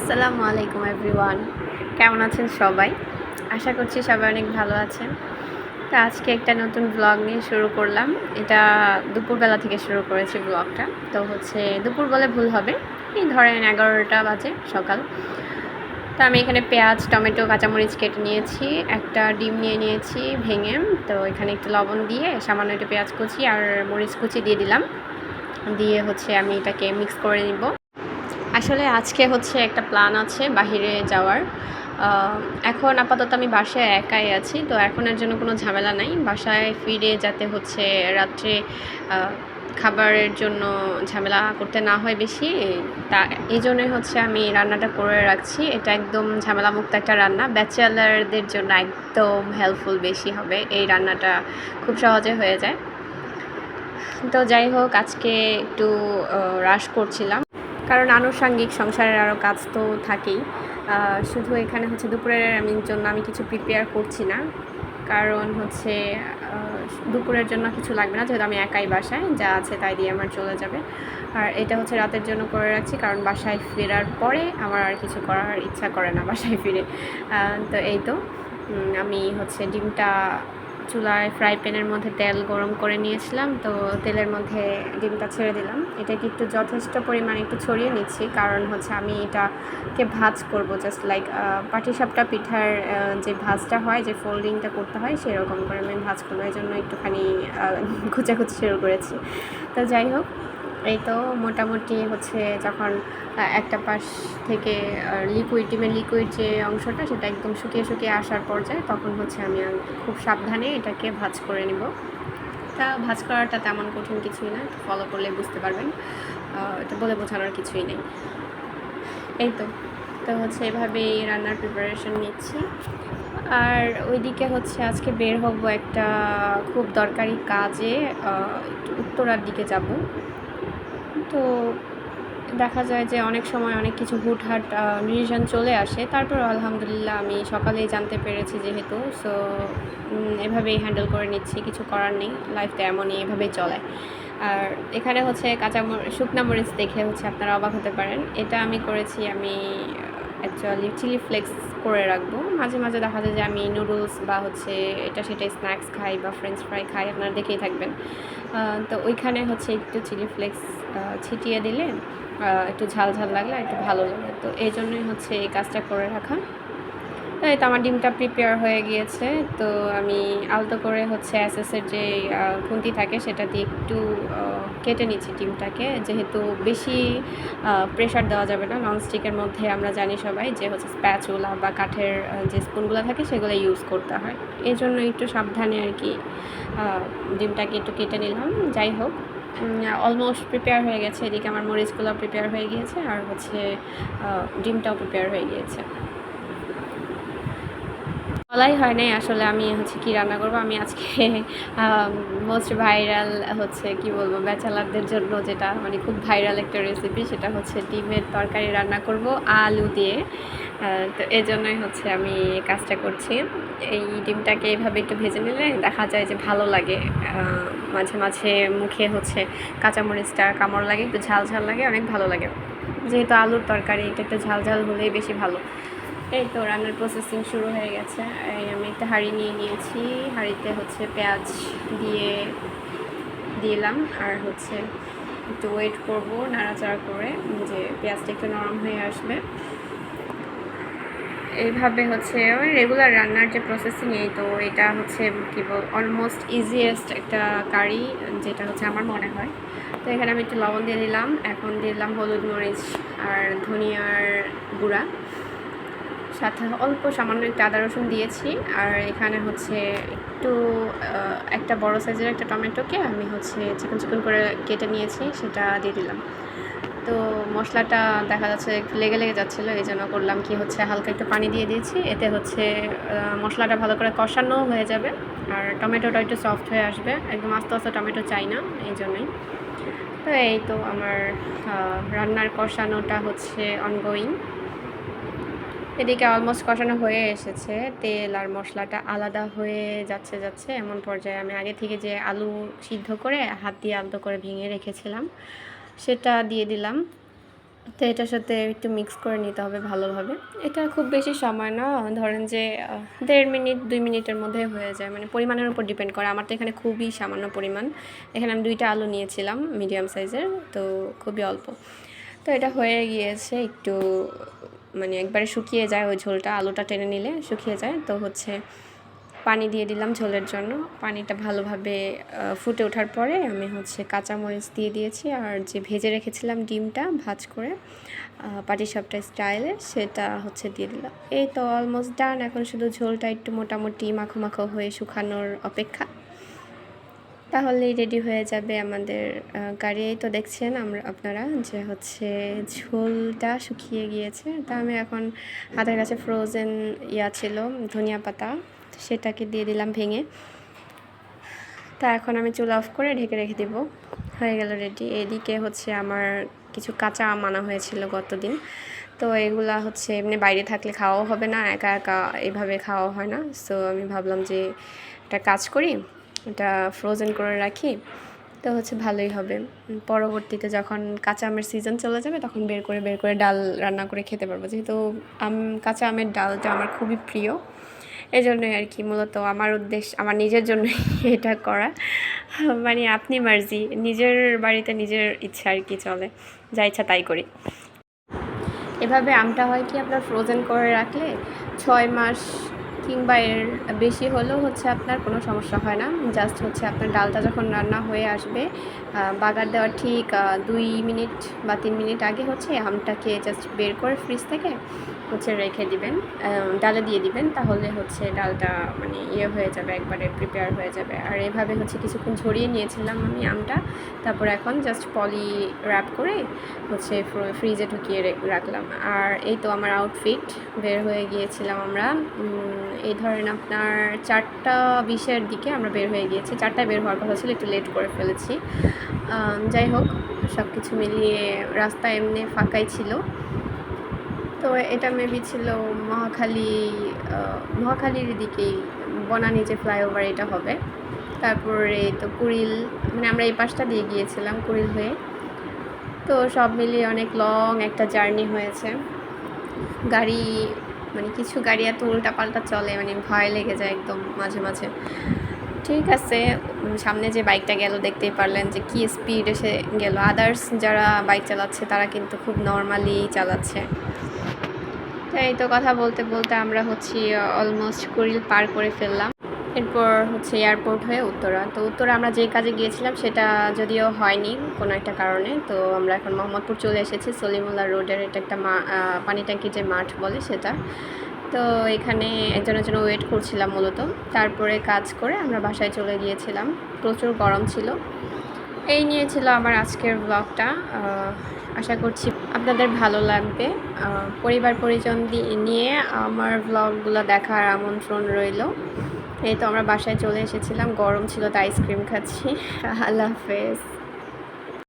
আসসালামু আলাইকুম এভরিওয়ান, কেমন আছেন সবাই? আশা করছি সবাই অনেক ভালো আছেন। তো আজকে একটা নতুন ব্লগ নিয়ে শুরু করলাম। এটা দুপুরবেলা থেকে শুরু করেছি ব্লগটা। তো দুপুর বলে ভুল হবে, এই ধরেন 11টা বাজে সকাল। তো আমি এখানে পেঁয়াজ, টমেটো, কাঁচামরিচ কেটে নিয়েছি, একটা ডিম নিয়ে নিয়েছি ভেঙে। তো এখানে একটু লবণ দিয়ে সামান্য একটু পেঁয়াজ কুচি আর মরিচ কুচি দিয়ে দিলাম, দিয়ে আমি এটাকে মিক্স করে নিব। আসলে আজকে একটা প্ল্যান আছে বাহিরে যাওয়ার। এখন আপাতত আমি বাসায় একাই আছি, তো এখন এর জন্য কোনো ঝামেলা নাই। বাসায় ফিরে যাতে রাত্রে খাবারের জন্য ঝামেলা করতে না হয় বেশি, তা এই জন্যই আমি রান্নাটা করে রাখছি। এটা একদম ঝামেলামুক্ত একটা রান্না, ব্যাচেলারদের জন্য একদম হেল্পফুল বেশি হবে। এই রান্নাটা খুব সহজে হয়ে যায়। তো যাই হোক, আজকে একটু রাশ করছিলাম, কারণ আনুষঙ্গিক সংসারের আরও কাজ তো থাকেই। শুধু এখানে দুপুরের জন্য আমি কিছু প্রিপেয়ার করছি না, কারণ দুপুরের জন্য কিছু লাগবে না, যেহেতু আমি একাই বাসায়, যা আছে তাই দিয়ে আমার চলে যাবে। আর এটা রাতের জন্য করে রাখছি, কারণ বাসায় ফেরার পরে আমার আর কিছু করার ইচ্ছা করে না বাসায় ফিরে। তো এই তো আমি ডিমটা চুলায় ফ্রাই প্যানের মধ্যে তেল গরম করে নিয়েছিলাম। তো তেলের মধ্যে ডিমটা ছেড়ে দিলাম। এটাকে একটু যথেষ্ট পরিমাণে একটু ছড়িয়ে নিচ্ছি, কারণ আমি এটাকে ভাজ করব, জাস্ট লাইক পাটিসাপটা পিঠার যে ভাজটা হয়, যে ফোল্ডিংটা করতে হয়, সেরকম করে আমি ভাজ করবো। এই জন্য একটুখানি কুচাকুচি শুরু করেছি। তো যাই হোক, এই তো মোটামুটি যখন একটা পাশ থেকে ডিমের লিকুইড যে অংশটা, সেটা একদম শুকিয়ে শুকিয়ে আসার পর্যায়ে, তখন আমি খুব সাবধানে এটাকে ভাজ করে নিব। তা ভাজ করাটা তেমন কঠিন কিছুই না, ফলো করলে বুঝতে পারবেন। এটা বলে বোঝানোর কিছুই নেই। এই তো এভাবেই রান্নার প্রিপারেশন নিচ্ছি। আর ওইদিকে আজকে বের হব একটা খুব দরকারি কাজে, একটু উত্তরার দিকে যাব। তো দেখা যায় যে অনেক সময় অনেক কিছু হুটহাট ডিসিশন চলে আসে, তারপর আলহামদুলিল্লাহ আমি সকালেই জানতে পেরেছি যেহেতু, সো এভাবেই হ্যান্ডেল করে নিচ্ছি। কিছু করার নেই, লাইফটা এমনই, এভাবেই চলে। আর এখানে শুকনা মরিচ দেখে আপনারা অবাক হতে পারেন। এটা আমি করেছি, আমি অ্যাকচুয়ালি চিলি ফ্লেক্স করে রাখবো। মাঝে মাঝে দেখা যায় যে আমি নুডলস বা এটা সেটা স্ন্যাক্স খাই বা ফ্রেঞ্চ ফ্রাই খাই, আপনারা দেখেই থাকবেন। তো ওইখানে একটু চিলি ফ্লেক্স ছিটিয়ে দিলে একটু ঝাল ঝাল লাগলে একটু ভালো লাগে। তো এই জন্যই এই কাজটা করে রাখা। তাই তো আমার ডিমটা প্রিপেয়ার হয়ে গিয়েছে। তো আমি আলতো করে অ্যাসেসের যে খুন্তি থাকে, সেটা দিয়ে একটু কেটে নিচ্ছি ডিমটাকে, যেহেতু বেশি প্রেশার দেওয়া যাবে না। ননস্টিকের মধ্যে আমরা জানি সবাই যে স্প্যাচুলা বা কাঠের যে স্পুনগুলো থাকে, সেগুলো ইউজ করতে হয়। এই জন্য একটু সাবধানে আর কি ডিমটাকে একটু কেটে নিলাম। যাই হোক, অলমোস্ট প্রিপেয়ার হয়ে গেছে। এদিকে আমার মরিচগুলো প্রিপেয়ার হয়ে গিয়েছে, আর ডিমটাও প্রিপেয়ার হয়ে গিয়েছে। বলাই হয় নাই আসলে আমি কি রান্না করব। আমি আজকে মোস্ট ভাইরাল কি বলবো, ব্যাচেলারদের জন্য যেটা খুব ভাইরাল একটা রেসিপি, সেটা ডিমের তরকারি রান্না করব আলু দিয়ে। তো এই জন্যই আমি কাজটা করছি। এই ডিমটাকে এইভাবে একটু ভেজে নিলে দেখা যায় যে ভালো লাগে। মাঝে মাঝে মুখে কাঁচামরিচটা কামড় লাগে, একটু ঝাল ঝাল লাগে, অনেক ভালো লাগে। যেহেতু আলুর তরকারি, এটা একটু ঝাল ঝাল হলেই বেশি ভালো। এই তো রান্নার প্রসেসিং শুরু হয়ে গেছে। আমি একটা হাঁড়ি নিয়ে নিয়েছি, হাঁড়িতে পেঁয়াজ দিয়ে দিলাম, আর একটু ওয়েট করব নাড়াচাড়া করে, যে পেঁয়াজটা একটু নরম হয়ে আসবে। এইভাবে রেগুলার রান্নার যে প্রসেসিং, এই তো এটা কি বল, অলমোস্ট ইজিয়েস্ট একটা কারি, যেটা আমার মনে হয়। তো এখানে আমি একটু লবণ দিয়ে দিলাম, এখন দিলাম হলুদ, মরিচ আর ধনিয়ার গুঁড়া, সাথে অল্প সামান্য একটু আদা রসুন দিয়েছি। আর এখানে একটু একটা বড় সাইজের একটা টমেটোকে আমি চিকন চিকন করে কেটে নিয়েছি, সেটা দিয়ে দিলাম। তো মশলাটা দেখা যাচ্ছে একটু লেগে লেগে যাচ্ছিলো, এই জন্য করলাম কি হালকা একটু পানি দিয়ে দিয়েছি। এতে মশলাটা ভালো করে কষানো হয়ে যাবে, আর টমেটোটা একটু সফট হয়ে আসবে। একদম আস্তে আস্তে টমেটো চাই না, এই জন্যই। তো এই তো আমার রান্নার কষানোটা অনগোয়িং। এদিকে অলমোস্ট কষানো হয়ে এসেছে, তেল আর মশলাটা আলাদা হয়ে যাচ্ছে এমন পর্যায়ে আমি আগে থেকে যে আলু সিদ্ধ করে হাত দিয়ে আলতো করে ভেঙে রেখেছিলাম, সেটা দিয়ে দিলাম। তো এটার সাথে একটু মিক্স করে নিতে হবে ভালোভাবে। এটা খুব বেশি সময় না, ধরেন যে 1.5 মিনিট 2 মিনিটের মধ্যে হয়ে যায়, মানে পরিমাণের উপর ডিপেন্ড করে। আমার তো এখানে খুবই সামান্য পরিমাণ, এখানে আমি 2টা আলু নিয়েছিলাম মিডিয়াম সাইজের, তো খুবই অল্প। তো এটা হয়ে গিয়েছে একটু, মানে একবারে শুকিয়ে যায় ওই ঝোলটা, আলুটা টেনে নিলে শুকিয়ে যায়। তো হচ্ছে পানি দিয়ে দিলাম ঝোলের জন্য। পানিটা ভালোভাবে ফুটে ওঠার পরে আমি হচ্ছে কাঁচামরিচ দিয়ে দিয়েছি, আর যে ভেজে রেখেছিলাম ডিমটা ভাজ করে পাটিসাপটা স্টাইলে, সেটা হচ্ছে দিয়ে দিলাম। এই তো অলমোস্ট ডান। এখন শুধু ঝোলটা একটু মোটামুটি মাখো মাখো হয়ে শুকানোর অপেক্ষা, তাহলেই রেডি হয়ে যাবে আমাদের কারি। তো দেখছেন আপনারা যে হচ্ছে ঝোলটা শুকিয়ে গিয়েছে। তা আমি এখন হাতের কাছে ফ্রোজেন ছিল ধনিয়া পাতা, সেটাকে দিয়ে দিলাম ভেঙে। তা এখন আমি চুলা অফ করে ঢেকে রেখে দেব। হয়ে গেল রেডি। এদিকে হচ্ছে আমার কিছু কাঁচা আম আনা হয়েছিল গতদিন, তো এগুলা হচ্ছে এমনি বাইরে থাকলে খাওয়াও হবে না, একা একা এভাবে খাওয়া হয় না। সো আমি ভাবলাম যে একটা কাজ করি, এটা ফ্রোজেন করে রাখি, তো হচ্ছে ভালোই হবে। পরবর্তীতে যখন কাঁচা আমের সিজন চলে যাবে তখন বের করে ডাল রান্না করে খেতে পারবো, যেহেতু কাঁচা আমের ডালটা আমার খুবই প্রিয়। এই জন্যই আর কি, মূলত আমার উদ্দেশ্য আমার নিজের জন্যই এটা করা। মানে আপনি মার্জি, নিজের বাড়িতে নিজের ইচ্ছা আর কি, চলে যা ইচ্ছা তাই করি। এভাবে আমটা হয় কি, আপনার ফ্রোজেন করে রাখলে 6 মাস কিংবা এর বেশি হলেও হচ্ছে আপনার কোনো সমস্যা হয় না। জাস্ট হচ্ছে আপনার ডালটা যখন রান্না হয়ে আসবে, বাগার দেওয়ার ঠিক 2 মিনিট বা 3 মিনিট আগে হচ্ছে আমটাকে জাস্ট বের করে ফ্রিজ থেকে হচ্ছে রেখে দিবেন, ডালে দিয়ে দিবেন, তাহলে হচ্ছে ডালটা মানে হয়ে যাবে, একবারে প্রিপেয়ার হয়ে যাবে। আর এভাবে হচ্ছে কিছুক্ষণ ঝরিয়ে নিয়েছিলাম আমি আমটা, তারপর এখন জাস্ট পলি র্যাপ করে হচ্ছে ফ্রিজে ঢুকিয়ে রাখলাম। আর এই তো আমার আউটফিট, বের হয়ে গিয়েছিলাম আমরা এই ধরেন আপনার 4:20-এর দিকে আমরা বের হয়ে গিয়েছি। 4টায় বের হওয়ার কথা ছিল, একটু লেট করে ফেলেছি। যাই হোক, সব কিছু মিলিয়ে রাস্তা এমনি ফাঁকাই ছিল। তো এটা মেবি ছিল মহাখালীর দিকেই, বনানী যে ফ্লাইওভার এটা হবে। তারপরে তো কুড়িল, মানে আমরা এই পাশটা দিয়ে গিয়েছিলাম কুড়িল হয়ে। তো সব মিলিয়ে অনেক লং একটা জার্নি হয়েছে। গাড়ি, মানে কিছু গাড়ি এত উল্টাপাল্টা চলে, মানে ভয় লেগে যায় একদম মাঝে মাঝে। ঠিক আছে, সামনে যে বাইকটা গেল দেখতেই পারলেন যে কি স্পিড এসে গেল। আদার্স যারা বাইক চালাচ্ছে তারা কিন্তু খুব নর্মালি চালাচ্ছে। তো এই তো কথা বলতে বলতে আমরা হচ্ছে অলমোস্ট কুড়িল পার করে ফেললাম। এরপর হচ্ছে এয়ারপোর্ট হয়ে উত্তরা। তো উত্তরা আমরা যে কাজে গিয়েছিলাম সেটা যদিও হয়নি কোনো একটা কারণে, তো আমরা এখন মোহাম্মদপুর চলে এসেছি। সলিমুল্লাহ রোডের এটা একটা পানি ট্যাঙ্কি যে মাঠ বলে সেটা। তো এখানে একজনের জন্য ওয়েট করছিলাম মূলত। তারপরে কাজ করে আমরা বাসায় চলে গিয়েছিলাম, প্রচুর গরম ছিল। এই নিয়ে ছিল আমার আজকের ব্লগটা। আশা করছি আপনাদের ভালো লাগবে। পরিবার পরিজন নিয়ে আমার ব্লগগুলো দেখার আমন্ত্রণ রইল। এই তো আমরা বাসায় চলে এসেছিলাম, গরম ছিল তাই আইসক্রিম খাচ্ছি। আল্লাহ হাফেজ।